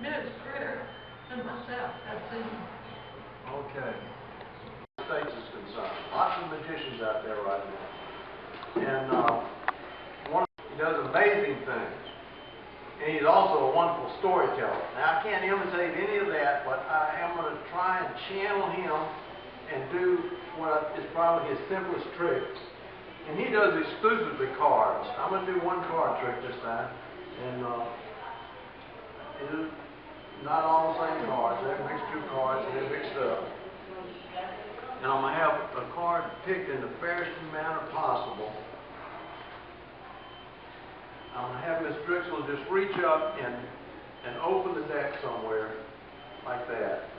Ms. Critter and myself have seen him. Okay. States is concerned. Lots of magicians out there right now. And he does amazing things. And he's also a wonderful storyteller. Now, I can't imitate any of that, but I am going to try and channel him and do what is probably his simplest trick. And he does exclusively cards. I'm going to do one card trick this time. And it's not all the same cards. They're mixed two cards and they're mixed up. And I'm going to have a card picked in the fairest manner possible. I'm going to have Miss Drexel just reach up and open the deck somewhere like that.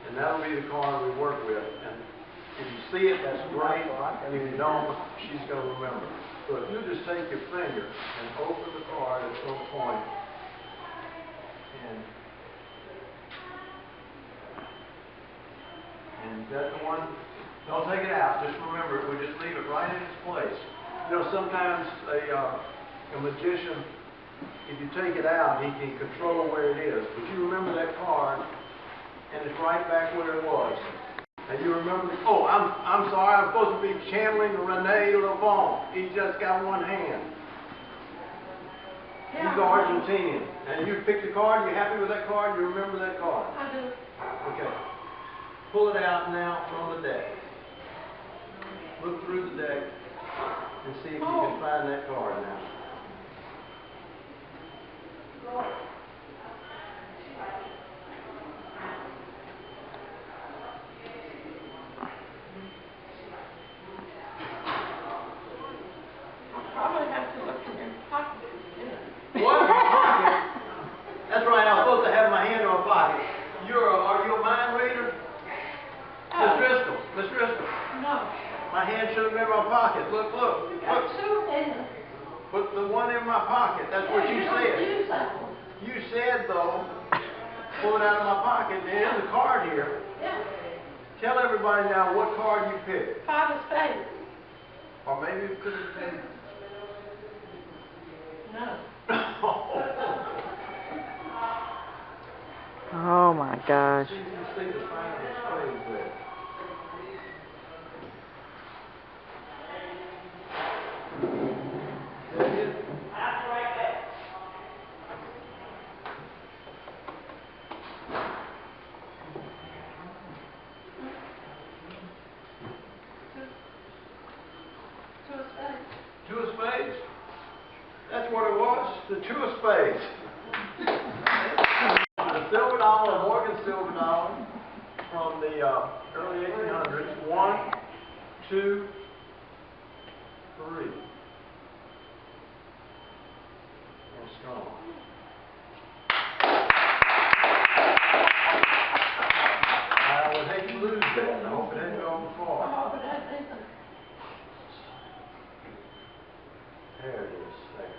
And that'll be the card we work with. And if you see it, that's great. And if you don't, she's going to remember. So if you just take your finger and open the card at some point, and that's the one, don't take it out. Just remember, we just leave it right in its place. You know, sometimes a magician, if you take it out, he can control where it is. But you remember that card, and it's right back where it was. And you remember, oh, I'm sorry, I'm supposed to be channeling Rene Levon. He's just got one hand. He's Argentinian. And you picked a card, you happy with that card? You remember that card? I do. Okay. Pull it out now from the deck. Look through the deck and see if you can find that card now. Probably have to look in your pocket. What? Pocket? That's right, I'm supposed to have my hand in my pocket. Are you a mind reader? Miss Driscoll. Miss Driscoll. No. My hand should have been in my pocket. Look, look. You got two hands. Put the one in my pocket. That's what you said. Use that one. You said, though, pull it out of my pocket. There's a card here. Yeah. Tell everybody now what card you picked. Five of spades. Or maybe it could have been... No. Oh my gosh. See, you see the sign of the spades there. There it is. That's right there. Two of spades. Two of spades? That's what it was, the two of spades. The silver dollar, Morgan silver dollar, from the early 1800s. 1, 2, 3. And strong. I would hate to lose that. I hope it didn't go far. Oh, but I think There it is. There.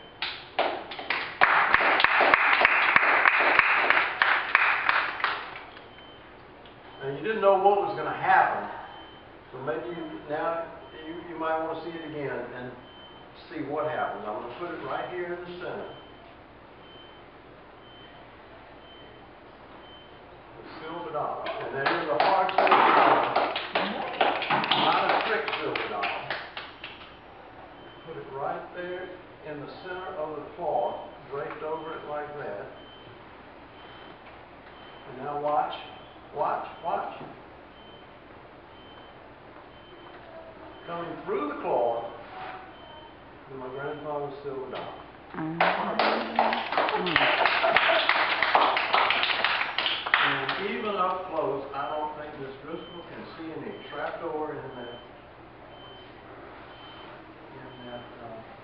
Now you didn't know what was going to happen, so maybe now you might want to see it again and see what happens. I'm going to put it right here in the center. The silver dollar, and that is a hard silver dollar, not a trick silver dollar. Put it right there in the center of the cloth, draped over it like that. And now watch, watch, watch. Coming through the cloth is my grandfather's silver dollar. And even up close, I don't think Miss Driscoll can see any trapdoor in that.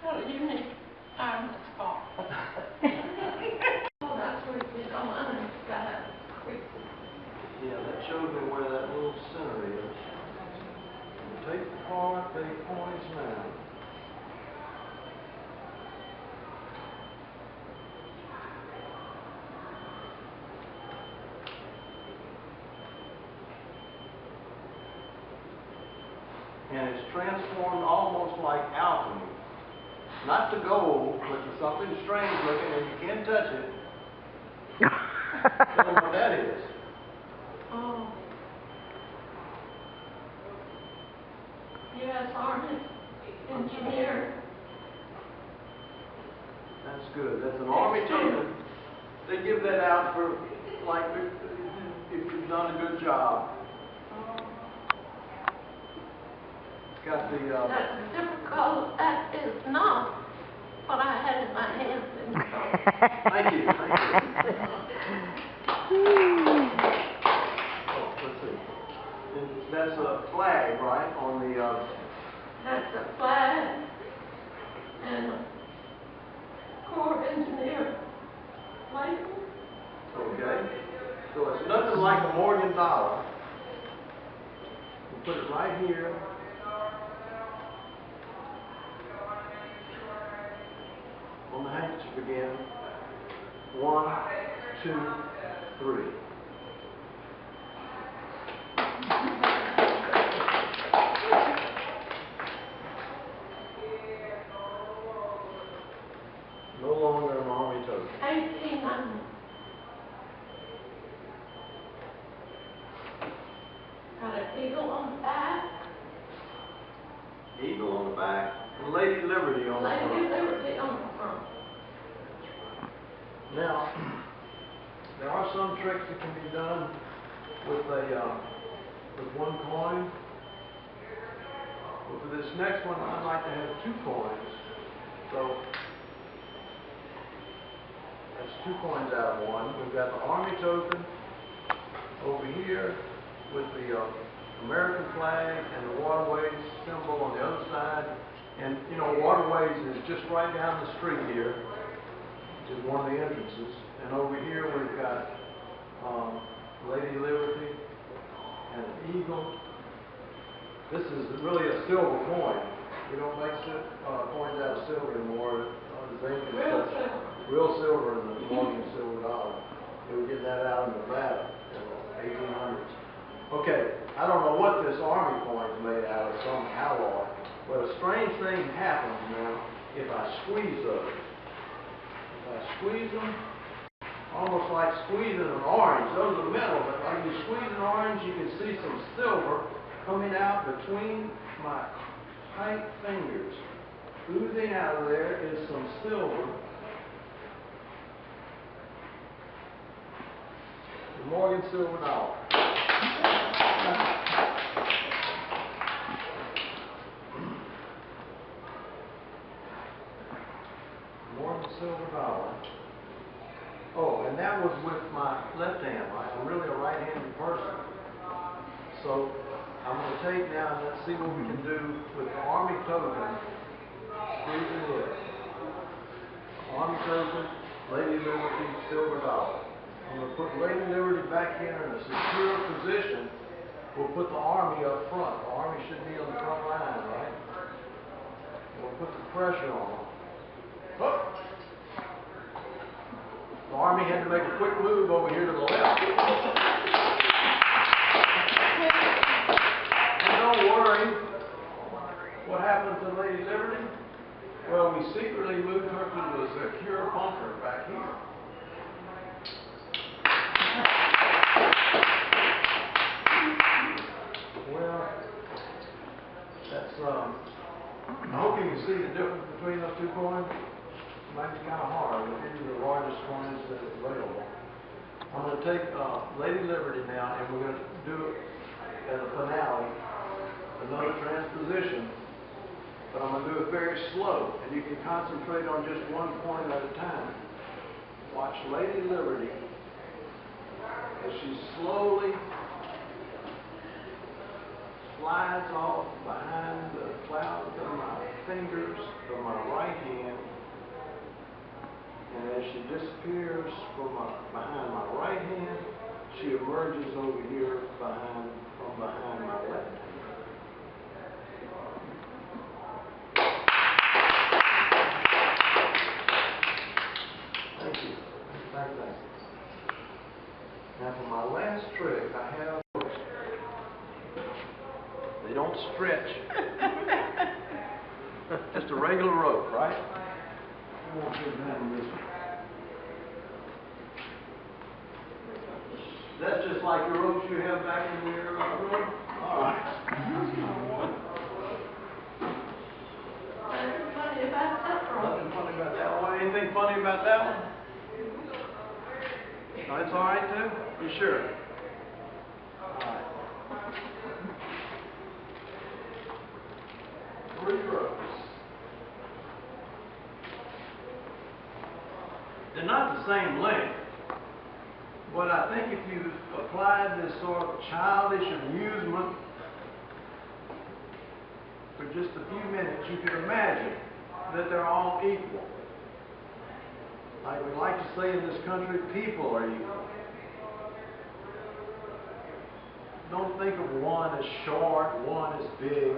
well, you need time to spot. Well, that's where you don't understand. Yeah, that shows me where that little center is. Take the card, they points now. And it's transformed almost like alchemy. Not to gold, but to something strange looking, and you can't touch it. Show them what that is. Oh. U.S. Army engineer. That's good. That's an Army token. They give that out for, like, if you've done a good job. It's got the, That's difficult. That is not what I had in my hand. Thank you, thank you. Oh, let's see. And that's a flag, right, on the, That's a flag and a Corps engineer license. okay. So it's nothing like a Morgan dollar. We'll put it right here. On the handkerchief again. 1, 2, 3. No longer an Army token. 1800. Got an eagle on the back. Eagle on the back. And Lady Liberty on the front. Lady Liberty on the front. Now, there are some tricks that can be done with with one coin. But for this next one, I'd like to have 2 coins. So that's 2 coins out of 1. We've got the Army token over here with the American flag and the Waterways symbol on the other side. And you know, Waterways is just right down the street here, which is one of the entrances. And over here we've got Lady Liberty and an eagle. This is really a silver coin. We don't make coins out of silver anymore. Zinc and Real stuff. silver. Real silver in the Morgan silver dollar. They were getting that out in Nevada in the 1800s. Okay, I don't know what this Army coin is made out of, some alloy. But a strange thing happens now if I squeeze those. If I squeeze them, almost like squeezing an orange. Those are metal, but like you squeeze an orange, you can see some silver coming out between my tight fingers. Oozing out of there is some silver. The Morgan silver dollar. Morgan silver dollar. Oh, and that was with my left hand, right? I'm really a right-handed person. So I'm going to take now and let's see what we can do with the Army token. Squeezing it. Army token, Lady Liberty, silver dollar. I'm going to put Lady Liberty back here in a secure position. We'll put the Army up front. The Army should be on the front line, right? We'll put the pressure on them. Oh. The Army had to make a quick move over here to the left. And don't worry, what happened to Lady Liberty? Well, we secretly moved her to the secure bunker back here. Well, that's, I hope you can see the difference between those 2 coins. It might be kind of hard, but these are the largest coins that are available. I'm going to take Lady Liberty now, and we're going to do it as a finale, another transposition, but I'm going to do it very slow, and you can concentrate on just 1 coin at a time. Watch Lady Liberty as she slowly slides off behind the clouds of my fingers of my right hand. And as she disappears from behind my right hand, she emerges over here from behind my left hand. Thank you. Thank you. Now for my last trick, I have ropes. They don't stretch. Just a regular rope, right? I won't do that on this one. That's just like the ropes you have back in your room? All right. Nothing funny about that rope. Nothing funny about that one. Anything funny about that one? No, it's all right too? You sure? All right. 3 ropes. They're not the same length, but I think if you applied this sort of childish amusement for just a few minutes, you could imagine that they're all equal. Like we like to say in this country, people are equal. Don't think of one as short, one as big,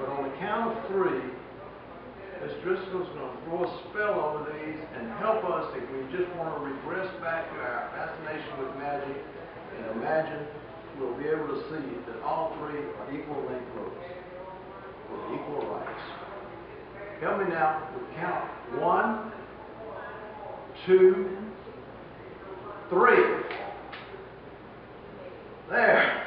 but on the count of 3, Ms. Driscoll's going to throw a spell over these and help us if we just want to regress back to our fascination with magic and imagine we'll be able to see that all 3 are equal length ropes with equal rights. Help me now with count 1, 2, 3. There.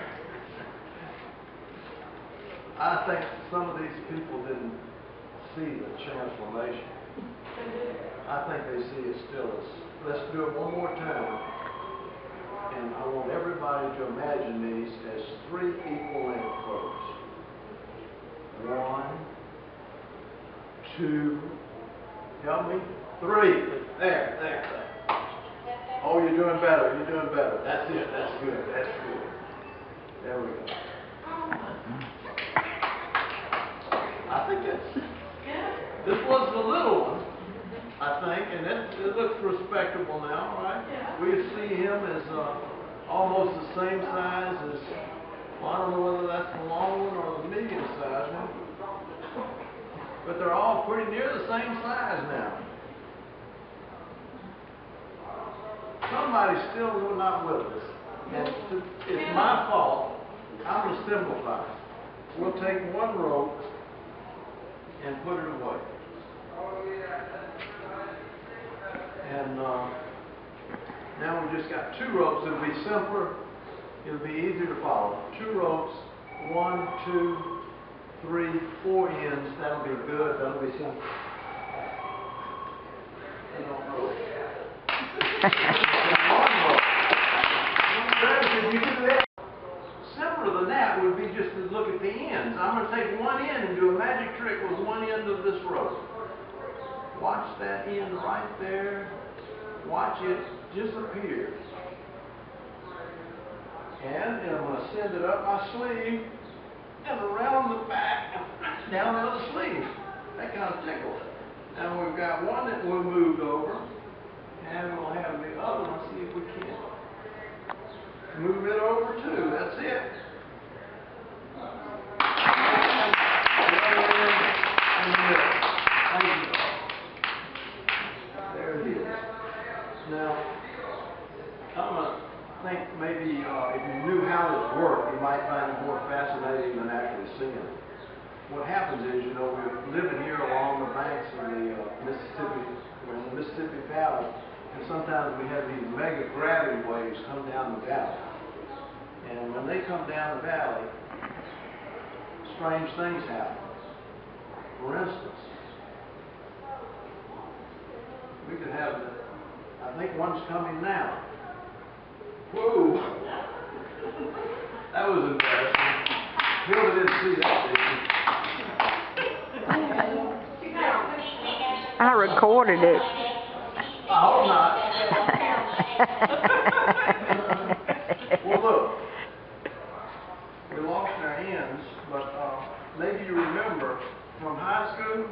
I think some of these people didn't see the transformation. I think they see it still as, let's do it one more time. And I want everybody to imagine these as 3 equal length ropes. 1, 2, help me, 3. There. Oh, you're doing better, That's it, that's good. There we go. I think that's, this was the little one, I think, and it looks respectable now, right? Yeah. We see him as almost the same size as, well, I don't know whether that's the long one or the medium size one, but they're all pretty near the same size now. Somebody's still not with us, and it's my fault. I'm going to simplify. We'll take 1 rope and put it away. And now we just got 2 ropes. It'll be simpler. It'll be easier to follow. 2 ropes, 1, 2, 3, 4 ends. That'll be good. That'll be simple. I don't know. Simpler than that would be just to look at the ends. I'm going to take 1 end and do a magic trick with 1 end of this rope. Watch that end right there. Watch it disappear. And I'm going to send it up my sleeve and around the back and down the other sleeve. That kind of tickles. Now we've got 1 that we moved over. And we'll have the other one, see if we can move it over too. That's it. There it is. Now, I'm going to think maybe if you knew how this worked, you might find it more fascinating than actually seeing it. What happens is, you know, we're living here along the banks of the Mississippi, we're in the Mississippi Valley. And sometimes we have these mega gravity waves come down the valley. And when they come down the valley, strange things happen. For instance, we could have, I think one's coming now. Whoa! That was embarrassing. Hilda didn't see that, did she? I recorded it. I hope not. Well, look, we lost our ends, but maybe you remember from high school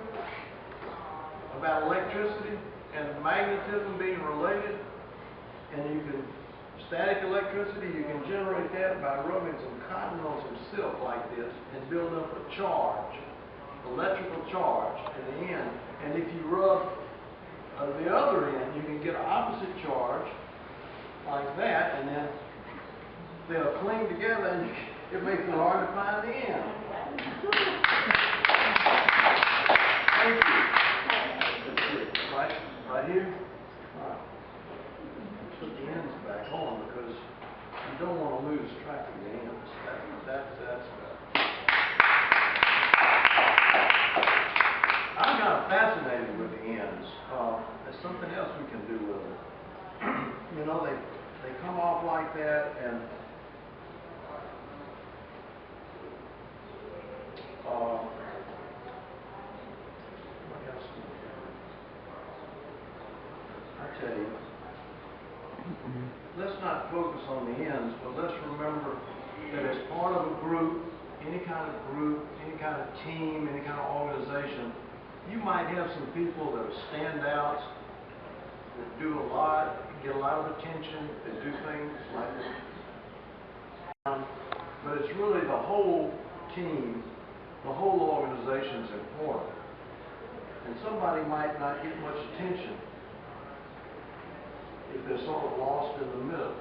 about electricity and magnetism being related, and you can, static electricity, you can generate that by rubbing some cotton on some silk like this and build up a charge, electrical charge in the end. And if you rub the other end, you can get an opposite charge like that, and then they'll cling together, and it makes it hard to find the end. Thank you. Let's see. Right here. All right. Put the ends back on because something else we can do with them. You know, they come off like that, and what else do we have? I tell you, let's not focus on the ends, but let's remember that as part of a group, any kind of team, any kind of organization, you might have some people that are standouts, that do a lot, get a lot of attention, that do things like that. But it's really the whole team, the whole organization is important. And somebody might not get much attention if they're sort of lost in the middle.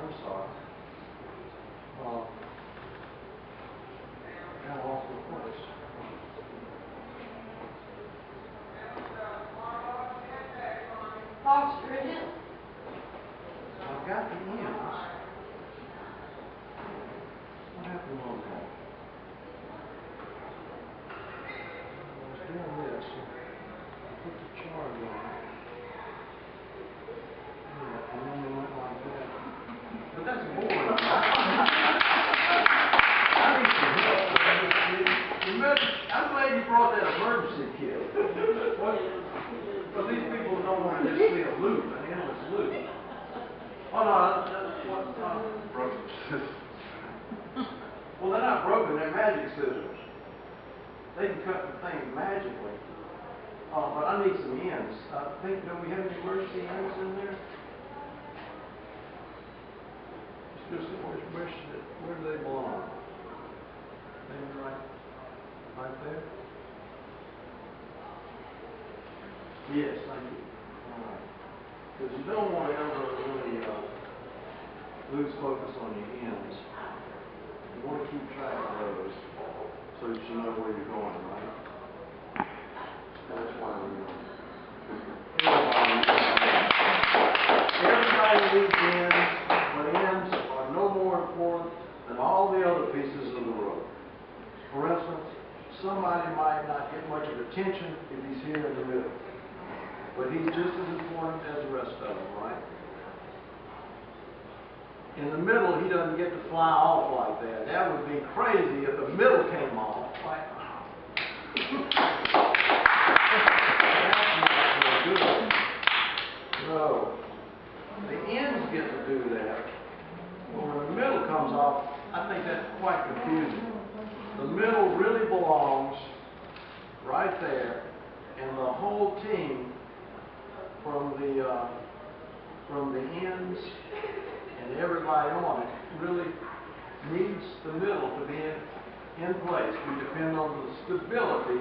I'm sorry. Kind of off the course. Foster it in. I've got the ends. What happened on that? I was doing this. I put the charge on. Yeah, and then they went like that. But that's boring. I need some help. I'm glad you brought that emergency kit. But these people don't want to just see a loop, an endless loop. Oh no, that's what broken scissors. Well, they're not broken, they're magic scissors. They can cut the thing magically. But I need some ends. Do we have any emergency ends in there? Where do they belong? Maybe right there? Yes, thank you. All right. Because you don't want to ever really lose focus on your ends. You want to keep track of those so that you know where you're going, right? That's why everybody needs ends, but ends are no more important than all the other pieces of the road. For instance, somebody might not get much of attention if he's here in the middle, but he's just as important as the rest of them, right? In the middle, he doesn't get to fly off like that. That would be crazy if the middle came off. That's not good. No. The ends get to do that. But when the middle comes off, I think that's quite confusing. The middle really belongs right there, and the whole team, from the ends and everybody on it, really needs the middle to be in place. We depend on the stability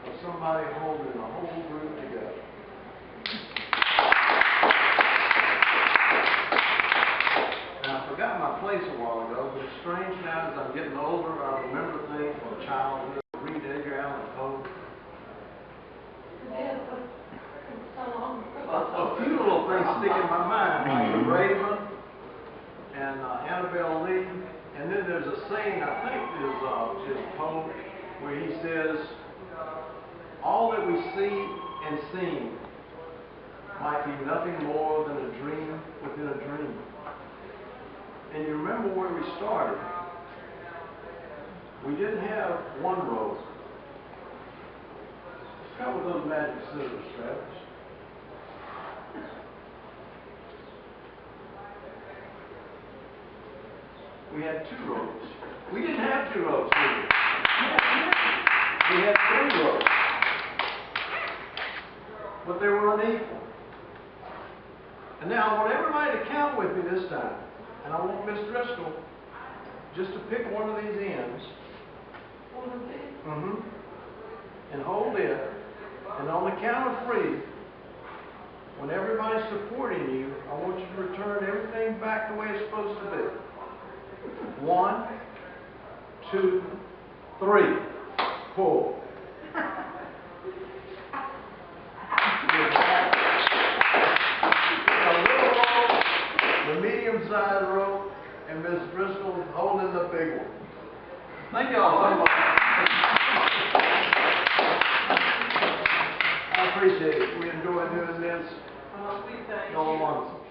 of somebody holding the whole group together. Now, I forgot my place a while ago, but it's strange now as I'm getting older, I remember things from childhood. Read Edgar Allan Poe. Yeah, but it's so long ago. A few little things stick in my mind, like The Raven and Annabelle Lee. And then there's a saying, I think is Poe, where he says, all that we see and seen might be nothing more than a dream within a dream. And you remember where we started. We didn't have one road. Cut with those magic scissors, Travis. We had 2 roads. We didn't have 2 roads, did we? We had 3 roads. But they were unequal. And now I want everybody to count with me this time. And I want Miss Driscoll just to pick one of these ends. One of these? Mm-hmm. And hold it. And on the count of 3, when everybody's supporting you, I want you to return everything back the way it's supposed to be. 1, 2, 3. Pull. The medium side of the road, and Ms. Bristol holding the big one. Thank y'all so much. I appreciate it. We enjoy doing this. We thank Y'all you. wonderful.